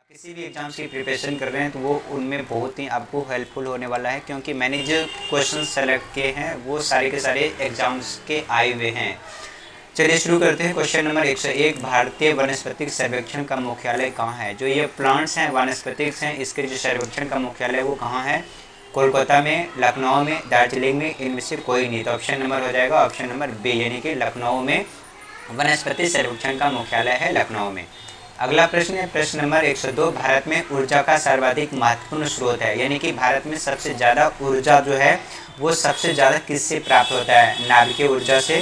किसी भी एग्जाम्स की प्रिपरेशन कर रहे हैं तो वो उनमें बहुत ही आपको हेल्पफुल होने वाला है, क्योंकि मैंने जो क्वेश्चन सेलेक्ट किए हैं वो सारे के सारे एग्जाम्स के आए हुए हैं। चलिए शुरू करते हैं। क्वेश्चन नंबर 101, भारतीय वनस्पतिक सर्वेक्षण का मुख्यालय कहाँ है? जो ये प्लांट्स हैं, वनस्पतिक्स हैं, इसके जो सर्वेक्षण का मुख्यालय वो कहाँ है? कोलकाता में, लखनऊ में, दार्जिलिंग में, इनमें से कोई नहीं। तो ऑप्शन नंबर हो जाएगा ऑप्शन नंबर बी, यानी कि लखनऊ में वनस्पति सर्वेक्षण का मुख्यालय है लखनऊ में। अगला प्रश्न है प्रश्न नंबर 102, भारत में ऊर्जा का सर्वाधिक महत्वपूर्ण स्रोत है, यानी कि भारत में सबसे ज़्यादा ऊर्जा जो है वो सबसे ज़्यादा किससे प्राप्त होता है? नाभिकीय ऊर्जा से।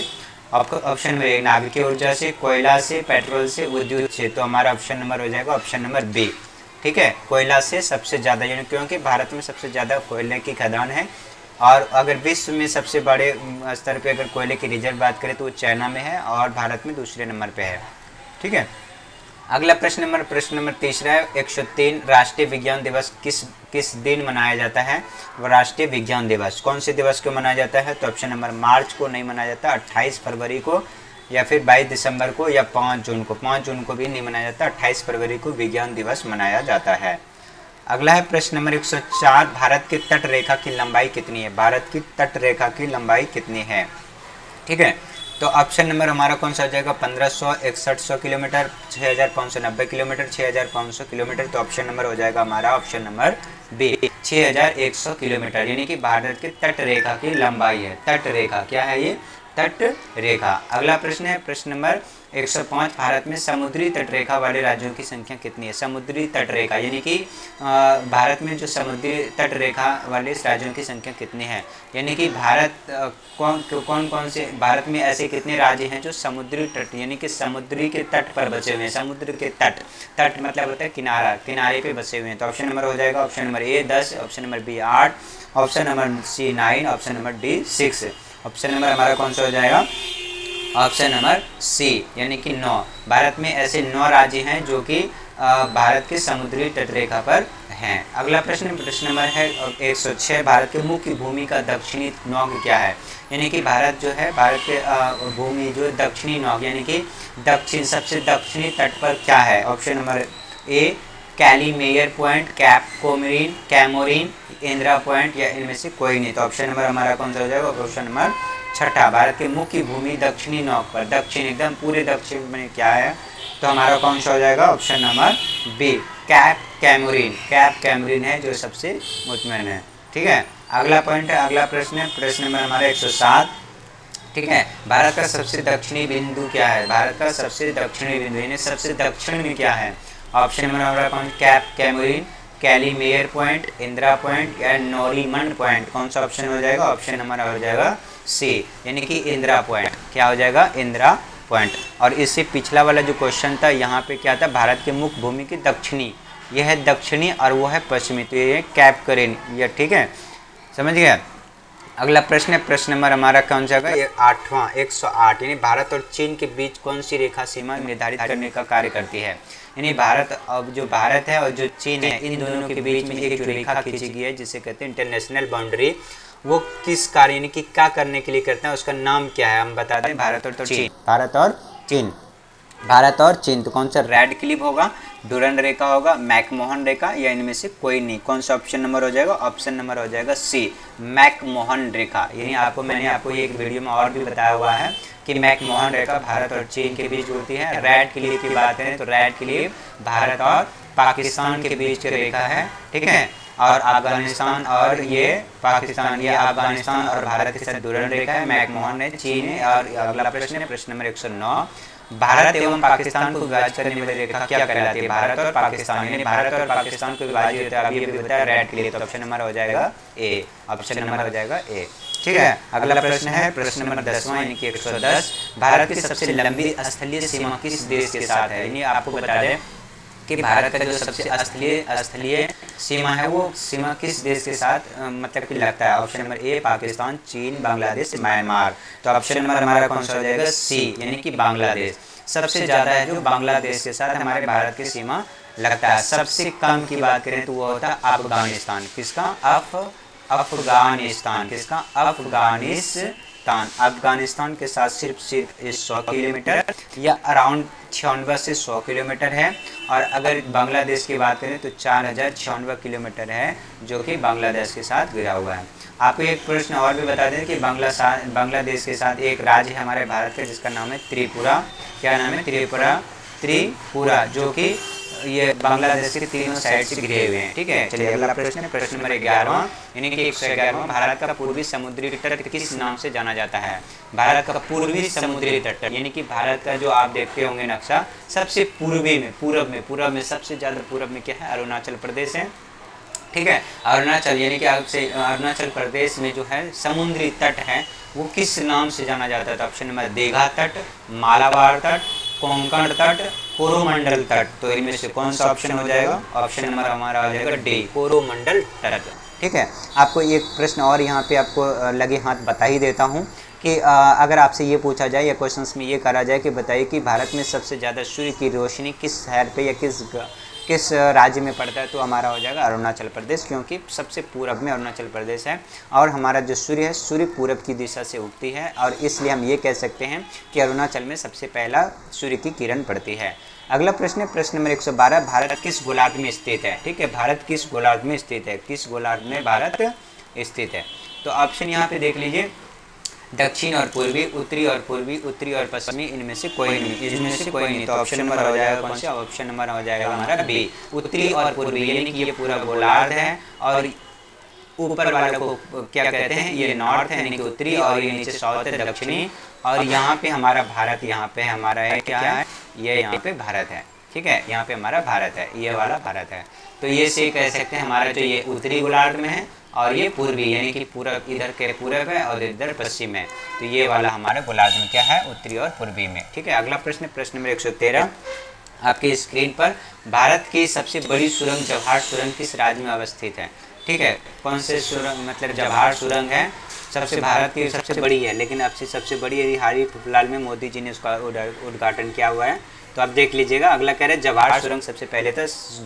आपको ऑप्शन नंबर ए, नाभिकीय ऊर्जा से, कोयला से, पेट्रोल से, विद्युत से। तो हमारा ऑप्शन नंबर हो जाएगा ऑप्शन नंबर बी। ठीक है, कोयला से सबसे ज़्यादा, यानी क्योंकि भारत में सबसे ज़्यादा कोयले की खदान है। और अगर विश्व में सबसे बड़े स्तर पे अगर कोयले की रिजर्व बात करें तो वो चाइना में है और भारत में दूसरे नंबर पे है। ठीक है, अगला प्रश्न नंबर तीसरा है 103, राष्ट्रीय विज्ञान दिवस किस दिन मनाया जाता है? राष्ट्रीय विज्ञान दिवस कौन से दिवस को मनाया जाता है? तो ऑप्शन नंबर मार्च को नहीं मनाया जाता, 28 फरवरी को, या फिर 22 दिसंबर को, या 5 जून को। 5 जून को भी नहीं मनाया जाता, 28 फरवरी को विज्ञान दिवस मनाया जाता है। अगला है प्रश्न नंबर 104, भारत की तट रेखा की लंबाई कितनी है? भारत की तट रेखा की लंबाई कितनी है? ठीक है, तो ऑप्शन नंबर हमारा कौन सा हो जाएगा? 1500, 6100 किलोमीटर, 6590 किलोमीटर, 6500 किलोमीटर। तो ऑप्शन नंबर हो जाएगा हमारा ऑप्शन नंबर बी, 6100 किलोमीटर, यानी कि भारत की तट रेखा की लंबाई है। तट रेखा क्या है? ये तट रेखा। अगला प्रश्न है प्रश्न नंबर 105, भारत में समुद्री तट रेखा वाले राज्यों की संख्या कितनी है? समुद्री तट रेखा, यानी कि भारत में जो समुद्री तट रेखा वाले राज्यों की संख्या कितनी है? यानी कि भारत कौन से भारत में ऐसे कितने राज्य हैं जो समुद्री तट, यानी कि समुद्री के तट पर बसे हुए हैं? समुद्र के तट, तट मतलब होता है किनारा, किनारे पे बसे हुए हैं। तो ऑप्शन नंबर हो जाएगा option number A 10, option number B 8, option number C 9, option number D 6। Option number हमारा कौन सा हो जाएगा? ऑप्शन नंबर सी, यानी कि 9। भारत में ऐसे 9 राज्य हैं जो कि भारत के समुद्री तटरेखा पर हैं। अगला प्रश्न नंबर है 106, भारत के मुख्य भूमि का दक्षिणी नौक क्या है? यानी कि भारत जो है, भारत के भूमि जो दक्षिणी नौक, यानी कि दक्षिण, सबसे दक्षिणी तट पर क्या है? Option number A, Calimere point, cape Comorin, Comorin, Indira point, या इनमें से कोई नहीं। तो ऑप्शन नंबर हमारा कौन सा हो जाएगा? ऑप्शन नंबर छठा, भारत की मुख्य भूमि दक्षिणी नौक पर, दक्षिण एकदम पूरे दक्षिण में क्या है? तो हमारा कौन सा हो जाएगा? Option number B, cape Comorin. Cape Comorin है जो सबसे मुतमईन है। ठीक है, अगला पॉइंट है, अगला प्रश्न है प्रश्न नंबर हमारा 107। ठीक है, भारत का सबसे दक्षिणी बिंदु क्या है? भारत का सबसे दक्षिणी बिंदु, यानी सबसे दक्षिण में क्या है? ऑप्शन नंबर हमारा कौन? कैप कैमोरीन, कैलीमेयर पॉइंट, इंदिरा पॉइंट, या नोरीमन पॉइंट। कौन सा ऑप्शन हो जाएगा? ऑप्शन नंबर हो जाएगा सी, यानी कि इंदिरा पॉइंट। क्या हो जाएगा? इंदिरा पॉइंट। और इससे पिछला वाला जो क्वेश्चन था, यहाँ पे क्या था? भारत के मुख्य भूमि की दक्षिणी, यह है दक्षिणी और वो है पश्चिमी, तो ये कैप करेन, ये ठीक है, समझ गया। अगला प्रश्न है प्रश्न नंबर हमारा कौन सा होगा? ये 8वां 108, यानी भारत और चीन के बीच कौन सी रेखा सीमा निर्धारित करने का कार्य करती है? यानी भारत, अब जो भारत है और जो चीन है, इन दोनों के बीच में एक जो रेखा खींची गई है जिसे कहते हैं इंटरनेशनल बाउंड्री, वो किस कार्य, यानी कि क्या करने के लिए करते हैं, उसका नाम क्या है? हम बता दें, भारत और चीन। भारत और चीन, भारत और चीन। तो कौन सा? रेड क्लिप होगा, डुरंड रेखा होगा, मैकमोहन रेखा, या इनमें से कोई नहीं। कौन सा ऑप्शन नंबर हो जाएगा? ऑप्शन नंबर हो जाएगा सी, मैकमोहन रेखा। यानी मैंने आपको ये एक वीडियो में और भी बताया हुआ है कि मैकमोहन रेखा भारत और चीन के बीच होती है। रेड क्लिप की बात करें तो रेड क्लिप भारत और पाकिस्तान के बीच की रेखा है। ठीक है, और अफगानिस्तान और ये पाकिस्तान, ये अफगानिस्तान और भारत के साथ डुरंड रेखा है, मैकमोहन है, चीन है। और अगला प्रश्न है प्रश्न नंबर 109, भारत एवं पाकिस्तान को विभाजित करने वाली रेखा क्या कहलाती है? भारत और पाकिस्तान, यानी भारत और पाकिस्तान को विभाजित होता है, अभी भी बताया रेड क्लिप। तो ऑप्शन नंबर हो जाएगा ए, ऑप्शन नंबर हो जाएगा ए। ठीक है, अगला प्रश्न है प्रश्न नंबर 10वां, यानी कि 110, भारत की सबसे लंबी स्थलीय सीमा किस देश के साथ है? यानी आपको बता दें कि भारत का जो सबसे स्थलीय सीमा है वो सीमा किस देश के साथ मतलब कि लगता है? ऑप्शन नंबर ए, पाकिस्तान, चीन, बांग्लादेश, म्यांमार। तो ऑप्शन नंबर हमारा कौन सा हो जाएगा? सी, यानी कि बांग्लादेश। सबसे ज़्यादा है जो बांग्लादेश के साथ हमारे भारत की सीमा लगता है। सबसे कम की बात करें तो वो होता है अफगानिस्तान। किसका? अफगानिस्तान। किसका? अफगानिस्तान। अफगानिस्तान अफगानिस्तान के साथ सिर्फ 100 किलोमीटर या अराउंड 96 से 100 किलोमीटर है। और अगर बांग्लादेश की बात करें तो 4096 किलोमीटर है जो कि बांग्लादेश के साथ घिरा हुआ है। आपको एक प्रश्न और भी बता दें कि बांग्लादेश के साथ एक राज्य है हमारे भारत का जिसका नाम है त्रिपुरा। क्या नाम है? त्रिपुरा, जो कि ये बांग्लादेश के तीनों साइड से घिरे हुए हैं। ठीक है, चलिए अगला प्रश्न है प्रश्न नंबर 11वां, यानी कि 111वां। भारत का पूर्वी समुद्री तट किस नाम से जाना जाता है? भारत का पूर्वी समुद्री तट, यानी कि भारत का जो आप देखते होंगे नक्शा, सबसे पूर्वी में पूरब में सबसे ज़्यादा पूरब में क्या है? अरुणाचल प्रदेश है। ठीक है, अरुणाचल यानी कि आपसे अरुणाचल प्रदेश में जो है समुद्री तट है वो किस नाम से जाना जाता है? तो ऑप्शन नंबर दीघा तट, मालाबार तट, कोंकण तट, कोरोमंडल तट। तो इनमें से कौन सा ऑप्शन हो जाएगा? ऑप्शन नंबर हमारा हो जाएगा डी, कोरोमंडल तट। ठीक है, आपको एक प्रश्न और यहाँ पे आपको लगे हाथ बता ही देता हूँ कि अगर आपसे ये पूछा जाए या क्वेश्चंस में ये करा जाए कि बताइए कि भारत में सबसे ज़्यादा सूर्य की रोशनी किस शहर पे या किस राज्य में पड़ता है, तो हमारा हो जाएगा अरुणाचल प्रदेश, क्योंकि सबसे पूरब में अरुणाचल प्रदेश है और हमारा जो सूर्य है सूर्य पूरब की दिशा से उगती है और इसलिए हम ये कह सकते हैं कि अरुणाचल में सबसे पहला सूर्य की किरण पड़ती है। अगला प्रश्न है प्रश्न नंबर 112, भारत किस गोलार्ध में स्थित है? ठीक है, भारत किस गोलार्ध में स्थित है? किस गोलार्ध में भारत स्थित है? तो ऑप्शन यहाँ पे देख लीजिए, दक्षिण और पूर्वी, उत्तरी और पश्चिमी, इनमें से कोई नहीं। तो ऑप्शन नंबर हो जाएगा कौन सा? ऑप्शन नंबर हो जाएगा हमारा बी, उत्तरी और पूर्वी, यानी कि ये पूरा गोलार्ध है और ऊपर वाले को क्या कहते हैं? ये नॉर्थ है यानी कि उत्तरी, और ये नीचे साउथ है दक्षिणी। और यहाँ पे हमारा भारत, यहाँ पे हमारा है क्या है? ये यहाँ पे भारत है। ठीक है, यहाँ पे हमारा भारत है, ये वाला भारत है। तो ये से कह सकते हैं हमारा जो ये उत्तरी गोलार्ध में है और ये पूर्वी यानी कि पूरब, इधर के पूरब है और इधर पश्चिम है। तो ये वाला हमारे गोलार्ध में क्या है? उत्तरी और पूर्वी में। ठीक है, अगला प्रश्न प्रश्न नंबर 113 आपकी स्क्रीन पर, भारत की सबसे बड़ी सुरंग जवाहर सुरंग किस राज्य में अवस्थित है? ठीक है, कौन से सुरंग, मतलब जवाहर सुरंग है सबसे भारत की सबसे बड़ी है, लेकिन अब से सबसे बड़ी हाल ही फिलहाल में मोदी जी ने उसका उद्घाटन किया हुआ है। तो आप देख लीजिएगा, अगला कह रहे हैं जवाहर सुरंग सबसे पहले तो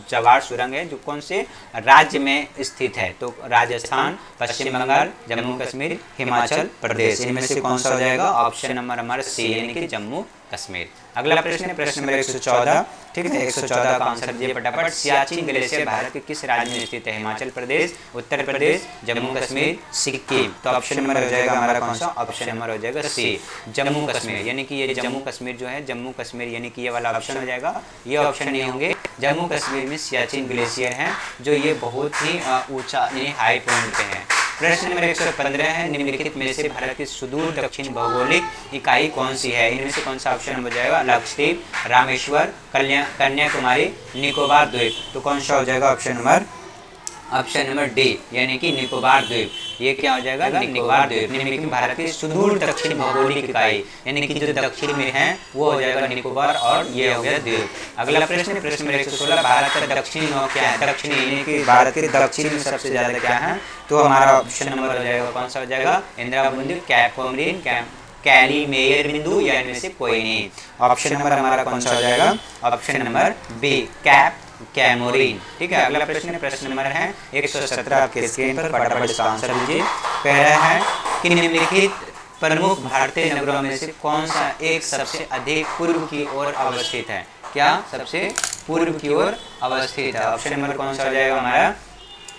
जवाहर सुरंग है जो कौन से राज्य में स्थित है? तो राजस्थान, पश्चिम बंगाल, जम्मू कश्मीर, हिमाचल प्रदेश, इनमें से कौन सा हो जाएगा? ऑप्शन नंबर हमारा सी, यानी कि जम्मू कश्मीर। अगला प्रश्न है प्रश्न नंबर 114। ठीक है, 114 का आंसर दिए फटाफट। सियाचिन ग्लेशियर भारत के किस राज्य में स्थित है? हिमाचल प्रदेश, उत्तर प्रदेश, जम्मू कश्मीर, सिक्किम। तो ऑप्शन नंबर हो जाएगा हमारा कौन सा? ऑप्शन नंबर हो जाएगा सी, जम्मू कश्मीर, यानी कि ये जम्मू कश्मीर जो है जम्मू कश्मीर यानी कि ये वाला ऑप्शन हो जाएगा। ये ऑप्शन नहीं होंगे, जम्मू कश्मीर में सियाचिन ग्लेशियर है जो ये बहुत ही ऊंचा यानी हाई पॉइंट पे है। प्रश्न नंबर 115 है, निम्नलिखित में से भारत की सुदूर दक्षिण भौगोलिक इकाई कौन सी है? इनमें से कौन सा ऑप्शन हो जाएगा? लक्षद्वीप, रामेश्वर, कन्याकुमारी, निकोबार द्वीप। तो कौन सा हो जाएगा? ऑप्शन नंबर डी, यानी कि निकोबार द्वीप। ये क्या हो जाएगा? निकोबार द्वीप। निम्नलिखित भारत की सुदूर दक्षिण भौगोलिक इकाई, यानी कि जो दक्षिण में है वो हो जाएगा निकोबार और ये हो गया द्वीप। अगला प्रश्न प्रश्न नंबर 116, भारत का दक्षिणी नौ क्या है? दक्षिणी यानी कि भारत के दक्षिण में सबसे ज्यादा क्या है? तो हमारा ऑप्शन नंबर हो जाएगा कौन सा हो जाएगा? इंदिरा बिंदु, कैप कोमरिन, कैली मेयर बिंदु, या इनमें से कोई नहीं। ऑप्शन नंबर हमारा कौन सा हो जाएगा? Option number B, Cape Comorin. ठीक है, अगला प्रश्न प्रश्न नंबर है 117 आपके स्क्रीन पर, फटाफट इसका आंसर दीजिए। कह रहा है कि निम्नलिखित प्रमुख भारतीय नगरों में से कौन सा एक सबसे अधिक पूर्व की ओर अवस्थित है? क्या सबसे पूर्व की ओर अवस्थित है? ऑप्शन नंबर कौन सा हो जाएगा हमारा?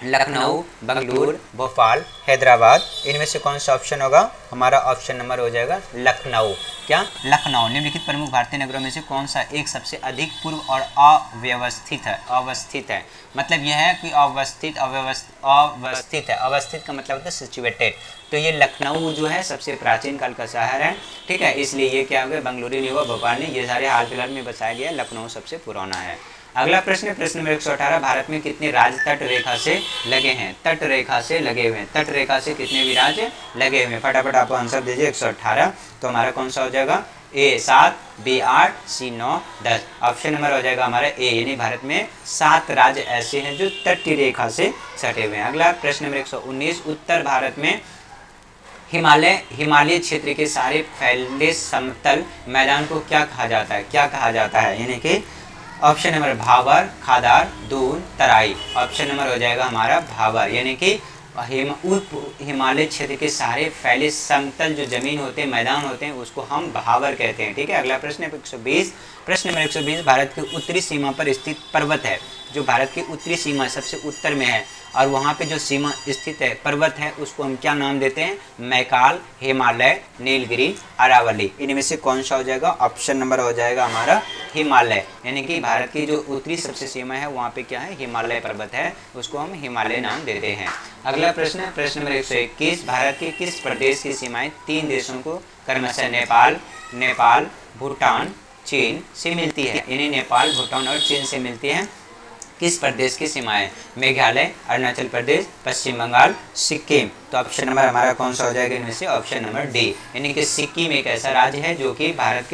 लखनऊ, बंगलुरु, भोपाल, हैदराबाद, इनमें से कौन सा ऑप्शन होगा? हमारा ऑप्शन नंबर हो जाएगा लखनऊ। क्या? लखनऊ। निम्नलिखित प्रमुख भारतीय नगरों में से कौन सा एक सबसे अधिक पूर्व और अवस्थित है? मतलब यह है कि अवस्थित है। अवस्थित का मतलब होता है सिचुएटेड। तो ये लखनऊ जो है सबसे प्राचीन काल का शहर है। ठीक है, इसलिए ये क्या हो गया? बंगलुरु नहीं हुआ, भोपाल नहीं, ये सारे हाल फिलहाल में बसाया गया, लखनऊ सबसे पुराना है। अगला प्रश्न प्रश्न नंबर 118, भारत में कितने राज्य तट रेखा से लगे हैं? तट रेखा से लगे हुए हैं। तट रेखा से कितने भी राज्य लगे हुए हैं? फटाफट आप आंसर दीजिए 118। तो हमारा कौन सा हो जाएगा? ए 7, बी 8, सी 9, 10। ऑप्शन नंबर हो जाएगा हमारा ए, यानी भारत में 7 राज्य ऐसे हैं जो तटीय रेखा से सटे हुए हैं। अगला प्रश्न नंबर 119, उत्तर भारत में हिमालय क्षेत्र के सारे फैले समतल मैदान को क्या कहा जाता है? क्या कहा जाता है? यानी कि ऑप्शन नंबर भाबर, खादार, दून, तराई। ऑप्शन नंबर हो जाएगा हमारा भाबर, यानी कि उप हिमालय क्षेत्र के सारे फैले समतल जो जमीन होते हैं, मैदान होते हैं, उसको हम बहावर कहते हैं। ठीक है, अगला प्रश्न है 120। प्रश्न नंबर 120, भारत की उत्तरी सीमा पर स्थित पर्वत है, जो भारत की उत्तरी सीमा सबसे उत्तर में है और वहाँ पे जो सीमा स्थित है, पर्वत है, उसको हम क्या नाम देते हैं? मैकाल, हिमालय, नीलगिरी, अरावली। इनमें से कौन सा हो जाएगा? ऑप्शन नंबर हो जाएगा हमारा हिमालय। यानी कि भारत की जो उत्तरी सबसे सीमा है वहाँ पे क्या है? हिमालय पर्वत है, उसको हम हिमालय नाम देते हैं। अगला प्रश्न है प्रश्न नंबर 121, भारत के किस प्रदेश की सीमाएं 3 देशों को क्रमशः नेपाल, भूटान, चीन से मिलती है? यानी नेपाल, भूटान और चीन से मिलती है। किस प्रदेश की सीमाएं? मेघालय, अरुणाचल प्रदेश, पश्चिम बंगाल, सिक्किम। तो ऑप्शन नंबर हमारा कौन सा हो जाएगा इनमें से? Option number D. यानी कि सिक्किम एक ऐसा राज्य है जो कि भारत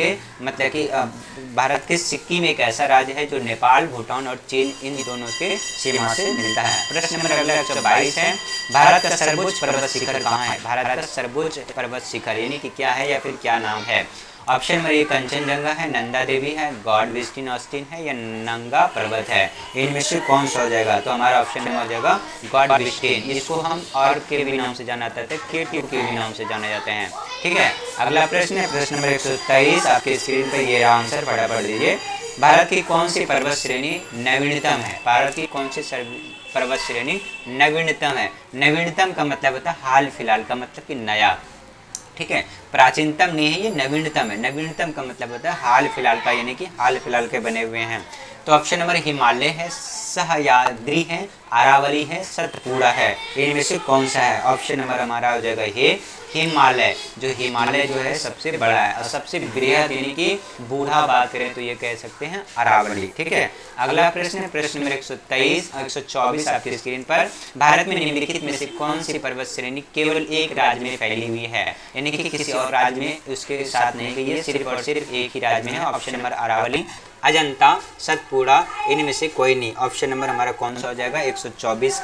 के सिक्किम एक ऐसा राज्य है जो नेपाल, भूटान और चीन इन दोनों के सीमा से मिलता है। प्रश्न नंबर अगला 122 है, भारत का सर्वोच्च पर्वत शिखर कहाँ है? भारत का सर्वोच्च पर्वत शिखर यानी कि क्या है या फिर क्या नाम है? ऑप्शन नंबर ए कंचनजंगा है, नंदा देवी है, गॉड विस्टिन ऑस्टिन है या नंगा पर्वत है? इनमें से कौन सा हो जाएगा? तो हमारा ऑप्शन नंबर हो जाएगा गॉड विस्टिन। इसको हम और के भी नाम से जाना जाता है, केटीयू के भी नाम से जाने जाते हैं। ठीक है, अगला प्रश्न है प्रश्न नंबर 123। आपके स्क्रीन पर ये आंसर फटाफट दीजिए। भारत की कौन सी पर्वत श्रेणी नवीनतम है? भारत की कौन सी पर्वत श्रेणी नवीनतम है? नवीनतम का मतलब होता है हाल फिलहाल का, मतलब कि नया। ठीक है, प्राचीनतम नहीं है, ये नवीनतम है। नवीनतम का मतलब होता है हाल फिलहाल का, यानी कि हाल फिलहाल के बने हुए हैं। तो ऑप्शन नंबर हिमालय है, सह्याद्री है, अरावली है, सतपुड़ा है। इनमें से कौन सा है? ऑप्शन नंबर हमारा हो जाएगा ये हिमालय। जो हिमालय जो है सबसे बड़ा है और सबसे बृहद, यानी कि बूढ़ा बात करें तो ये कह सकते हैं अरावली। ठीक है, अगला प्रश्न है प्रश्न नंबर 124 आपकी स्क्रीन पर। भारत में निम्नलिखित में से कौन सी पर्वत श्रेणी केवल एक राज्य में फैली हुई है? यानी कि किसी और राज्य में उसके साथ नहीं गई है, सिर्फ और सिर्फ एक ही राज्य में है। ऑप्शन नंबर अरावली, अजंता, सतपुड़ा, इनमें से कोई नहीं। ऑप्शन नंबर हमारा कौन सा हो जाएगा? 124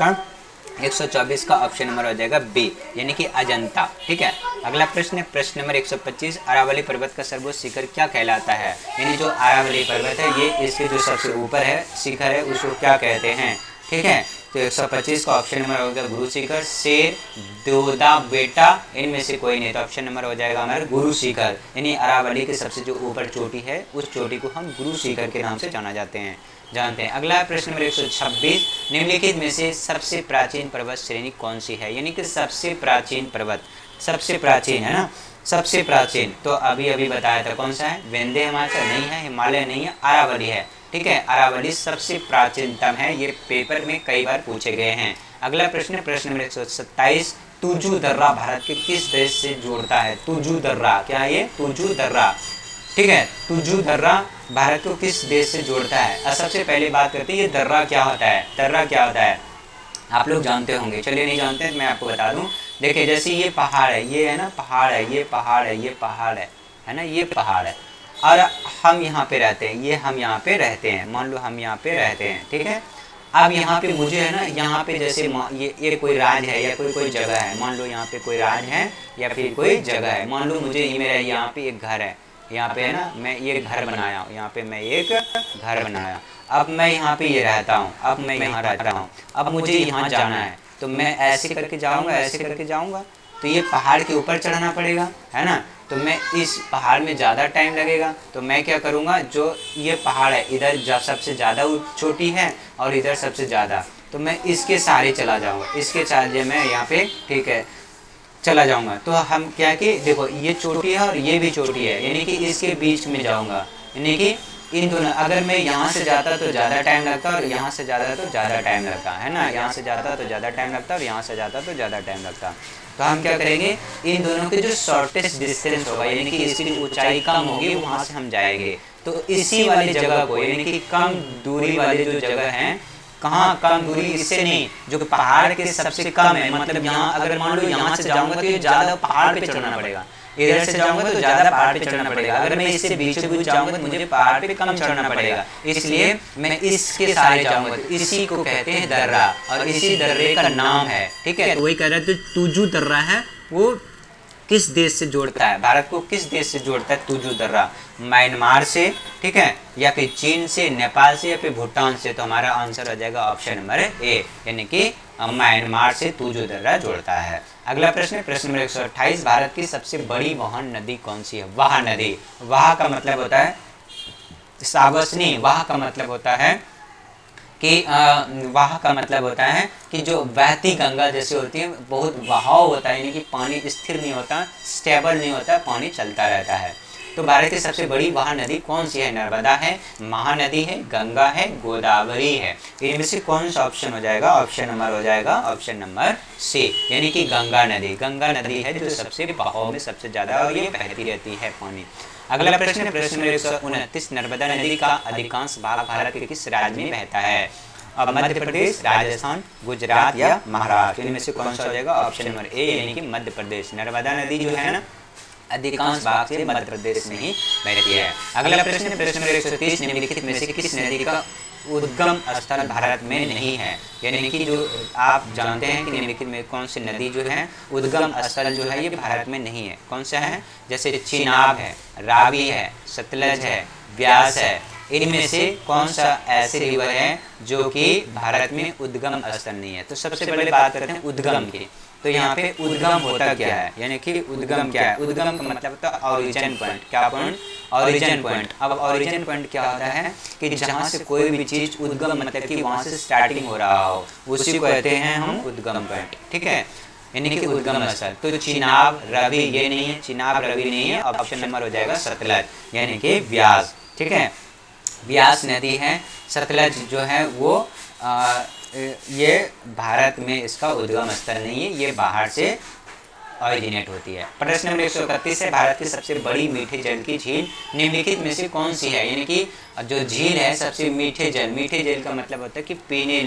का ऑप्शन नंबर हो जाएगा बी, यानी कि अजंता। ठीक है, अगला प्रश्न है प्रश्न नंबर 125। अरावली पर्वत का सर्वोच्च शिखर क्या कहलाता है? यानी जो अरावली पर्वत है ये इसके जो सबसे ऊपर है शिखर है उसको क्या कहते हैं? ठीक है, तो 125 का ऑप्शन नंबर हो गया गुरु शिखर, शेर, दोदा बेटा, इनमें से कोई नहीं। तो ऑप्शन नंबर हो जाएगा हमारा गुरु शिखर। यानी अरावली के सबसे जो ऊपर चोटी है उस चोटी को हम गुरु शिखर के नाम से जानते हैं। अगला प्रश्न नंबर 126। निम्नलिखित में से सबसे प्राचीन पर्वत श्रेणी कौन सी है? यानी कि सबसे प्राचीन पर्वत, सबसे प्राचीन है ना, सबसे प्राचीन। तो अभी बताया था कौन सा है? विंध्य हिमाचल नहीं है, हिमालय नहीं है, अरावली है। ठीक है, अरावली सबसे प्राचीनतम है, ये पेपर में कई बार पूछे गए हैं। अगला प्रश्न प्रश्न नंबर 127। तुजू दर्रा भारत के किस देश से जोड़ता है? तुजू दर्रा क्या है ये? तुजू दर्रा। ठीक है, तुजू दर्रा भारत को किस देश से जोड़ता है? और सबसे पहले बात करते हैं ये दर्रा क्या होता है? दर्रा क्या होता है आप लोग जानते होंगे, चलिए नहीं जानते तो मैं आपको बता दूं। देखिए जैसे ये पहाड़ है, ये है ना पहाड़ है, ये पहाड़ है, ये पहाड़ है ना, ये पहाड़ है और हम यहाँ पे रहते हैं, ये हम यहाँ पे रहते हैं, मान लो हम यहाँ पे रहते हैं। ठीक है, अब यहाँ पे मुझे है ना, यहाँ पे जैसे ये कोई राज है या कोई जगह है, मान लो यहाँ पे कोई राज है या फिर कोई जगह है। मान लो मुझे मेरा यहाँ पे एक घर है, यहाँ पे है ना, मैं ये घर बनाया हूँ, यहाँ पे मैं एक घर बनाया, अब मैं यहाँ पे ये रहता हूँ, अब मैं यहाँ रहता हूँ, अब मुझे यहाँ जाना है तो मैं ऐसे करके जाऊँगा, ऐसे करके जाऊँगा, तो ये पहाड़ के ऊपर चढ़ना पड़ेगा, है ना। तो मैं इस पहाड़ में ज़्यादा टाइम लगेगा, तो मैं क्या करूँगा, जो ये पहाड़ है इधर सबसे ज़्यादा छोटी है और इधर सबसे ज़्यादा, तो मैं इसके सहारे चला जाऊँगा, इसके सहारे मैं यहाँ पे ठीक है चला जाऊँगा। तो हम क्या कि देखो ये चोटी है और ये भी चोटी है, यानी कि इसके बीच में जाऊँगा, यानी कि इन दोनों, अगर मैं यहाँ से जाता तो ज़्यादा टाइम लगता और यहाँ से जाता तो ज़्यादा टाइम लगता, है ना। यहाँ से जाता तो ज़्यादा टाइम लगता और यहाँ से जाता तो ज़्यादा टाइम लगता। तो हम क्या करेंगे, इन दोनों के जो शॉर्टेस्ट डिस्टेंस होगा, यानी कि इसकी ऊंचाई कम होगी, वहाँ से हम जाएंगे। तो इसी वाली जगह को, यानी कि कम दूरी वाली जो जगह है, कहाँ कम दूरी, इससे नहीं जो पहाड़ के सबसे कम है, मतलब यहाँ अगर मान लो यहाँ से जाऊँगा तो ये ज़्यादा पहाड़ पे चढ़ना पड़ेगा, इधर से जाऊंगा तो ज़्यादा पहाड़ पे चढ़ना पड़ेगा, अगर मैं इससे बीचों बीच जाऊंगा तो मुझे पहाड़ पे कम चढ़ना पड़ेगा, इसलिए मैं इसके सहारे जाऊंगा। तो इसी को कहते हैं दर्रा और इसी दर्रे का नाम है, ठीक है। वही कह रहा है, तो तुजू दर्रा है वो किस देश से जोड़ता है, भारत को किस देश से जोड़ता है तुजू दर्रा, म्यांमार से, ठीक है, या फिर चीन से, नेपाल से, या फिर भूटान से। तो हमारा आंसर हो जाएगा ऑप्शन नंबर ए, यानी कि म्यांमार से तुजू दर्रा जोड़ता है। अगला प्रश्न, प्रश्न नंबर 128, भारत की सबसे बड़ी वहन नदी कौन सी है? वाह नदी। वाह का मतलब होता है सावसनी, वाह का मतलब होता है कि वाह का मतलब होता है कि जो बहती गंगा जैसे होती है, बहुत बहाव होता है, यानी कि पानी स्थिर नहीं होता, स्टेबल नहीं होता, पानी चलता रहता है। तो भारत की सबसे बड़ी वाह नदी कौन सी है? नर्मदा है, महानदी है, गंगा है, गोदावरी है। इनमें से कौन सा ऑप्शन हो जाएगा? ऑप्शन नंबर हो जाएगा ऑप्शन नंबर सी, यानी कि गंगा नदी। गंगा नदी है जो सबसे बहाव में सबसे ज्यादा, और ये बहती रहती है पानी। अगला प्रश्न है प्रश्न नंबर 129, नर्मदा नदी का अधिकांश भाग भारत के किस राज्य में बहता है? अब मध्य प्रदेश, राजस्थान, गुजरात या महाराष्ट्र। इनमें से कौन सा हो जाएगा? ऑप्शन नंबर ए, यानी कि मध्य प्रदेश। नर्मदा नदी जो है ना, अधिकांश भाग से मध्य प्रदेश में ही बहती है। अगला प्रश्न है प्रश्न नंबर 130, निम्नलिखित में से किस नदी का उद्गम स्थल भारत में नहीं है? यानी कि जो आप जानते हैं कि निम्नलिखित में कौन सी नदी जो है उद्गम स्थल जो है ये भारत में नहीं है। कौन सा है? जैसे चिनाब है, रावी है, सतलज है, व्यास है। इनमें से कौन सा ऐसे रिवर है जो कि भारत में उद्गम स्थल नहीं है? तो सबसे पहले बात करते हैं उद्गम की। तो यहाँ पे उद्गम होता क्या है, यानी कि उद्गम क्या है? उद्गम का मतलब होता है ओरिजिन पॉइंट। क्या पॉइंट? Origin point. अब ओरिजिन पॉइंट क्या होता है कि जहाँ से कोई भी चीज उद्गम मतलब कि वहाँ से स्टार्टिंग हो रहा हो, उसी को कहते हैं हम उद्गम पॉइंट, ठीक है, यानी कि उद्गम स्थल। तो चिनाब, रवि ये नहीं है, चिनाब रवि नहीं है, ऑप्शन नंबर हो जाएगा सतलज, यानी कि व्यास, ठीक है, व्यास नदी है। सतलज जो है वो ये भारत में इसका उद्गम स्थल नहीं है, ये बाहर से ऑरिजिनेट होती है। प्रश्न नंबर 131 है, भारत की सबसे बड़ी मीठे जल की झील निम्नलिखित में से कौन सी है? यानी कि जो झील है सबसे मीठे जल का मतलब होता है कि पीने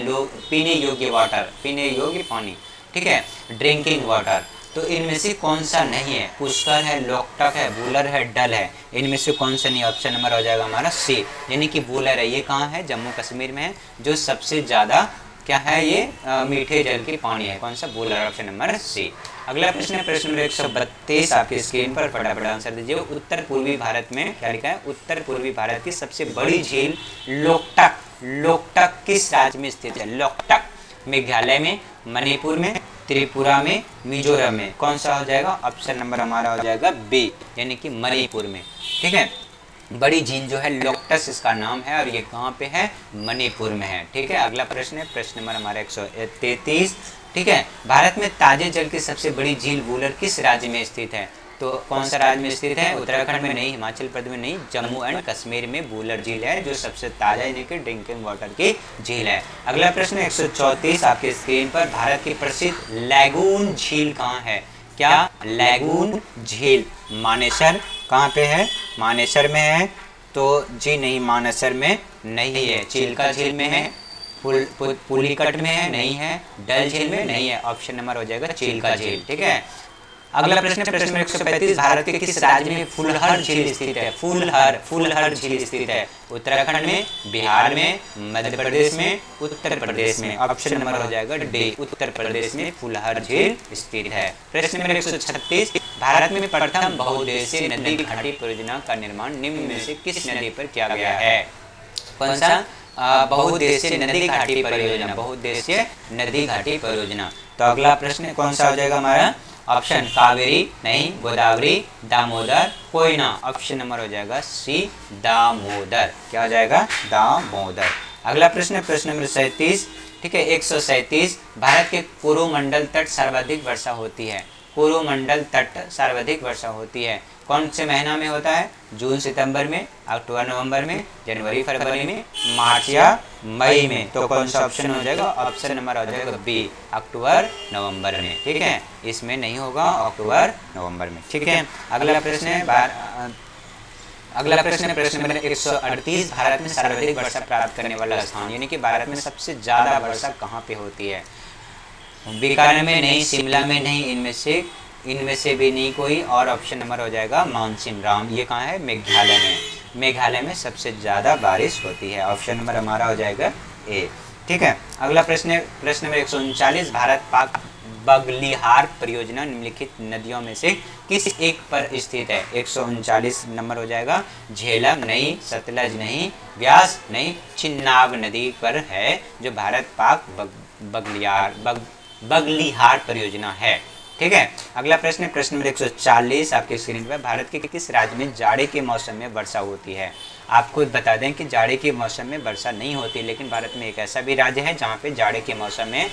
योग्य वाटर, पीने योग्य पानी, ठीक है, ड्रिंकिंग वाटर। तो इनमें से कौन सा नहीं है? पुष्कर है, लोकटक है, वूलर है, डल है। इनमें से कौन सा नहीं? ऑप्शन नंबर हो जाएगा हमारा सी, यानी कि वूलर है। ये कहाँ है? जम्मू कश्मीर में है, जो सबसे ज़्यादा क्या है ये मीठे जल की पानी है। कौन सा? Wular, option number C. अगला प्रश्न है प्रश्न नंबर 132 आपकी स्क्रीन पर, फटाफट आंसर दीजिए। उत्तर पूर्वी भारत में क्या लिखा है? उत्तर पूर्वी भारत की सबसे बड़ी झील लोकटक, लोकटक किस राज्य में स्थित है? लोकटक मेघालय में, मणिपुर में, त्रिपुरा में, मिजोरम में। कौन सा हो जाएगा? ऑप्शन नंबर हमारा हो जाएगा बी, यानी कि मणिपुर में, ठीक है। बड़ी झील जो है लोकटस इसका नाम है, और ये कहाँ पे है? मणिपुर में है, ठीक है। अगला प्रश्न है प्रश्न नंबर हमारा 133, ठीक है। भारत में ताजे जल की सबसे बड़ी झील वूलर किस राज्य में स्थित है? तो कौन सा राज्य में स्थित है? उत्तराखंड में नहीं, हिमाचल प्रदेश में नहीं, जम्मू एंड कश्मीर में वूलर झील है जो सबसे ताजा यानी कि ड्रिंकिंग वाटर की झील है। अगला प्रश्न 134 आपके स्क्रीन पर, भारत की प्रसिद्ध लैगून झील कहाँ है? क्या? लैगून झील मानेसर कहाँ पे है? मानेसर में है। तो जी नहीं, मानेसर में नहीं है। चिल्का झील में है, पुलिकट में है, नहीं है। डल झील में नहीं है, ऑप्शन नंबर हो जाएगा चिल्का झील, ठीक है। अगला प्रश्न प्रश्न 135, भारत के किस राज्य में फुलहर झील स्थित है? फुलहर झील स्थित है उत्तराखंड में, बिहार में, मध्य प्रदेश में, उत्तर प्रदेश में। ऑप्शन नंबर हो जाएगा डी, उत्तर प्रदेश में फुलहर झील स्थित है। प्रश्न नंबर 136, भारत में प्रथम बहुउद्देशीय नदी घाटी परियोजना का निर्माण निम्न में से किस नदी पर किया गया है? कौन सा? बहुउद्देशीय नदी घाटी परियोजना, बहुउद्देशीय नदी घाटी परियोजना। तो अगला प्रश्न कौन सा हो जाएगा हमारा? ऑप्शन कावेरी नहीं, गोदावरी, दामोदर, कोयना। ऑप्शन नंबर हो जाएगा सी, दामोदर। क्या हो जाएगा? दामोदर। अगला प्रश्न प्रश्न नंबर 37, ठीक है, 137, भारत के कोरोमंडल तट सर्वाधिक वर्षा होती है। कोरोमंडल तट सर्वाधिक वर्षा होती है कौन से महीना में होता है? जून सितंबर में, अक्टूबर नवंबर में, जनवरी फरवरी में, मार्च या मई में। तो कौन सा ऑप्शन हो जाएगा? ऑप्शन नंबर हो जाएगा बी, अक्टूबर नवंबर में, ठीक है। इसमें नहीं होगा, अक्टूबर नवंबर में, ठीक है। अगला प्रश्न है प्रश्न नंबर 138, भारत में सर्वाधिक वर्षा प्राप्त करने वाला स्थान, यानी कि भारत में सबसे ज्यादा वर्षा कहाँ पे होती है? बीकानेर में नहीं, शिमला में नहीं, इनमें से भी नहीं कोई। और ऑप्शन नंबर हो जाएगा मानसिन राम, ये कहाँ है? मेघालय में। मेघालय में सबसे ज़्यादा बारिश होती है। ऑप्शन नंबर हमारा हो जाएगा ए। ठीक है। अगला प्रश्न है प्रश्न नंबर 139, भारत पाक बगलिहार परियोजना निम्नलिखित नदियों में से किस एक पर स्थित है? 139 नंबर हो जाएगा। झेलम नहीं, सतलज नहीं, व्यास नहीं, चिन्नाब नदी पर है जो भारत पाक बगलिहार परियोजना है। ठीक है। अगला प्रश्न है प्रश्न नंबर 140 आपके स्क्रीन पर, भारत के किस राज्य में जाड़े के मौसम में वर्षा होती है? आपको बता दें कि जाड़े के मौसम में वर्षा नहीं होती, लेकिन भारत में एक ऐसा भी राज्य है जहाँ पे जाड़े के मौसम में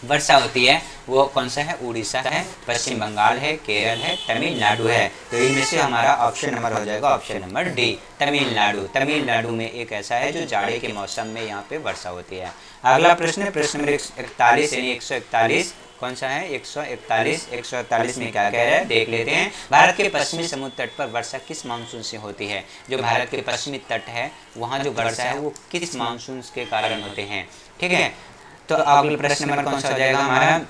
वर्षा होती है। वो कौन सा है? उड़ीसा है, पश्चिम बंगाल है, केरल है, तमिलनाडु है। तो इनमें से हमारा ऑप्शन नंबर हो जाएगा option number D, Tamil Nadu. Tamil Nadu में एक ऐसा है जो जाड़े के मौसम में यहाँ पे वर्षा होती है। अगला प्रश्न है प्रश्न नंबर 41 यानी 141 कौन सा है? 141 में क्या कह रहा है देख लेते हैं। भारत के पश्चिमी समुद्र तट पर वर्षा किस मानसून से होती है? जो भारत के पश्चिमी तट है वहाँ जो वर्षा है वो किस मानसून के कारण होते हैं? ठीक है। तो अगला प्रश्न नंबर कौन सा हो जाएगा हमारा?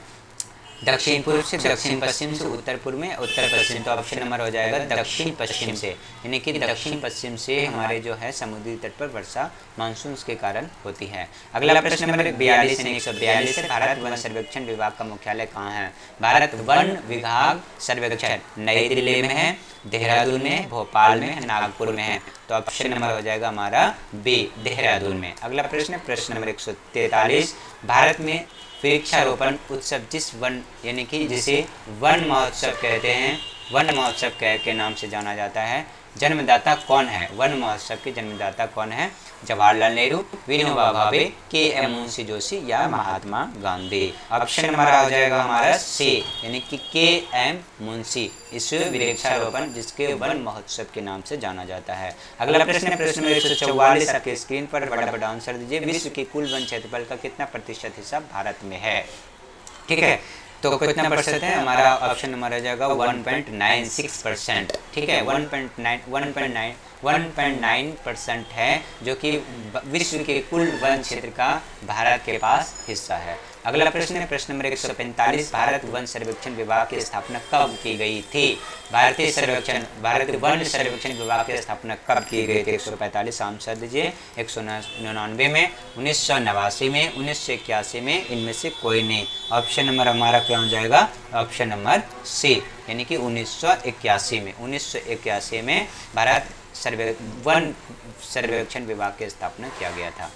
दक्षिण पूर्व से, दक्षिण पश्चिम से, उत्तर पूर्व में, उत्तर पश्चिम। तो ऑप्शन नंबर हो जाएगा दक्षिण पश्चिम से, यानी कि दक्षिण पश्चिम से हमारे जो है समुद्री तट पर वर्षा मानसून के कारण होती है। अगला प्रश्न नंबर 42 यानी 142 है, भारत वन सर्वेक्षण विभाग का मुख्यालय कहाँ है? भारत वन विभाग सर्वेक्षण नई दिल्ली में है, देहरादून में, भोपाल में, नागपुर में है। तो ऑप्शन नंबर हो जाएगा हमारा बी, देहरादून में। अगला प्रश्न प्रश्न नंबर 143, भारत में वृक्षारोपण उत्सव जिस वन यानी कि जिसे वन महोत्सव कहते हैं, वन महोत्सव के नाम से जाना जाता है, जन्मदाता कौन है? वन महोत्सव के जन्मदाता कौन है? जवाहरलाल नेहरू, विनोबा भावे, के.एम. मुंशी जोशी या महात्मा गांधी। ऑप्शन नंबर हो जाएगा हमारा सी, यानी कि के.एम. मुंशी। इस वृक्षारोपण जिसके वन महोत्सव के नाम से जाना जाता है। अगला प्रश्न है प्रश्न नंबर 144 आपके स्क्रीन पर, फटाफट आंसर दीजिए। विश्व के कुल वन क्षेत्रफल का कितना प्रतिशत हिस्सा भारत में है? ठीक है। तो कितना प्रतिशत है? हमारा ऑप्शन नंबर हो जाएगा 1.96%। ठीक है, 1.9% है जो कि विश्व के कुल वन क्षेत्र का भारत के पास हिस्सा है। अगला प्रश्न है प्रश्न नंबर 145, भारत वन सर्वेक्षण विभाग की स्थापना कब की गई थी? भारत वन सर्वेक्षण विभाग की स्थापना कब की गई थी? 145 आंसर दीजिए। 199 में, 1989 में, 1981 में, इनमें से कोई नहीं। ऑप्शन नंबर हमारा क्या हो जाएगा? ऑप्शन नंबर सी, यानी कि 1981 में। 1981 में भारत वन सर्वेक्षण विभाग की स्थापना किया गया था।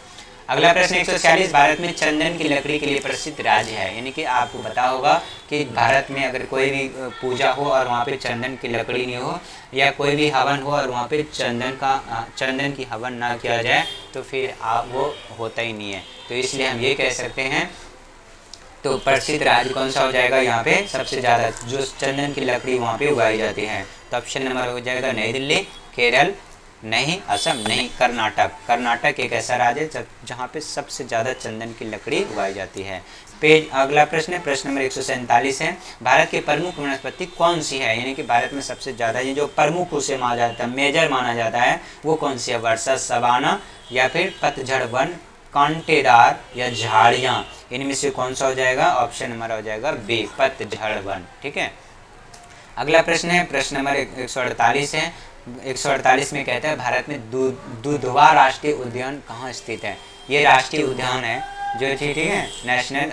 अगला प्रश्न 146, भारत में चंदन की लकड़ी के लिए प्रसिद्ध राज्य है। यानी कि आपको पता होगा कि भारत में अगर कोई भी पूजा हो और वहाँ पे चंदन की लकड़ी नहीं हो, या कोई भी हवन हो और वहाँ पे चंदन की हवन ना किया जाए, तो फिर वो होता ही नहीं है। तो इसलिए हम ये कह सकते हैं, तो प्रसिद्ध राज्य कौन सा हो जाएगा? यहाँ पे सबसे ज़्यादा जो चंदन की लकड़ी वहाँ पे उगाई जाती है। तो ऑप्शन नंबर हो जाएगा नई दिल्ली, केरल नहीं, असम नहीं, कर्नाटक। कर्नाटक एक ऐसा राज्य है जहाँ पे सबसे ज़्यादा चंदन की लकड़ी उगाई जाती है। अगला प्रश्न है प्रश्न नंबर 147 है, भारत के प्रमुख वनस्पति कौन सी है? यानी कि भारत में सबसे ज़्यादा ये जो प्रमुख उसे माना जाता है, मेजर माना जाता है, वो कौन सी है? वर्षा, सवाना या फिर पतझड़ वन, कांटेदार या झाड़ियाँ। इनमें से कौन सा हो जाएगा? ऑप्शन नंबर हो जाएगा बी, पतझड़ वन। ठीक है। अगला प्रश्न है प्रश्न नंबर 148 है। 148 में कहता है भारत में दुधवा राष्ट्रीय उद्यान कहाँ स्थित है? ये राष्ट्रीय उद्यान है जो ठीक है नेशनल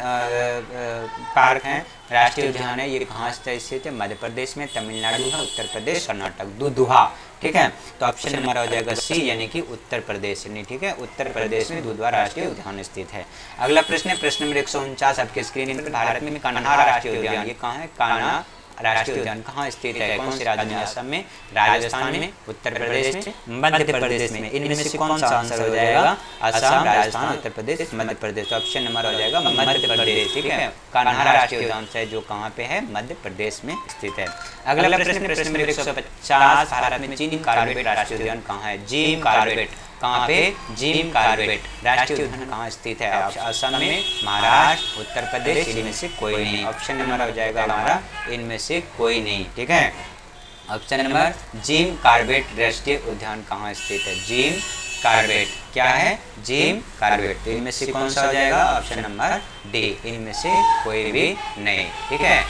पार्क है, राष्ट्रीय उद्यान है, ये कहाँ स्थित है? मध्य प्रदेश में, तमिलनाडु है, उत्तर प्रदेश, कर्नाटक। दुधवा। ठीक है। तो ऑप्शन नंबर हो जाएगा सी, यानी कि उत्तर प्रदेश। यानी ठीक है, उत्तर प्रदेश में दुधवा राष्ट्रीय उद्यान स्थित है। अगला प्रश्न है प्रश्न नंबर 149 आपके स्क्रीन पर, भारत में कान्हा राष्ट्रीय उद्यान ये कहाँ है? कान्हा राष्ट्रीय उद्यान कहाँ स्थित है? कौन से राज्य में? असम में, राजस्थान में, उत्तर प्रदेश में, मध्य प्रदेश में। इनमें से कौन सा आंसर हो जाएगा? असम, राजस्थान, उत्तर प्रदेश, मध्य प्रदेश। तो ऑप्शन नंबर हो जाएगा मध्य प्रदेश। ठीक है। कान्हा राष्ट्रीय उद्यान है जो कहाँ पे है? मध्य प्रदेश में स्थित है। अगला प्रश्न प्रश्न नंबर 150, भारत में जिम कॉर्बेट राष्ट्रीय उद्यान कहाँ है? जिम कॉर्बेट कहाँ पे? जिम कॉर्बेट राष्ट्रीय उद्यान कहाँ स्थित है? असम में, महाराष्ट्र, उत्तर प्रदेश, इनमें से कोई नहीं। ऑप्शन नंबर हो जाएगा हमारा इनमें से कोई नहीं। ठीक है। ऑप्शन नंबर जिम कॉर्बेट राष्ट्रीय उद्यान कहाँ स्थित है? जिम कॉर्बेट क्या है? Jim Corbett. तो इनमें से कौन सा हो जाएगा? ऑप्शन नंबर डी, इनमें से कोई भी नहीं। ठीक है।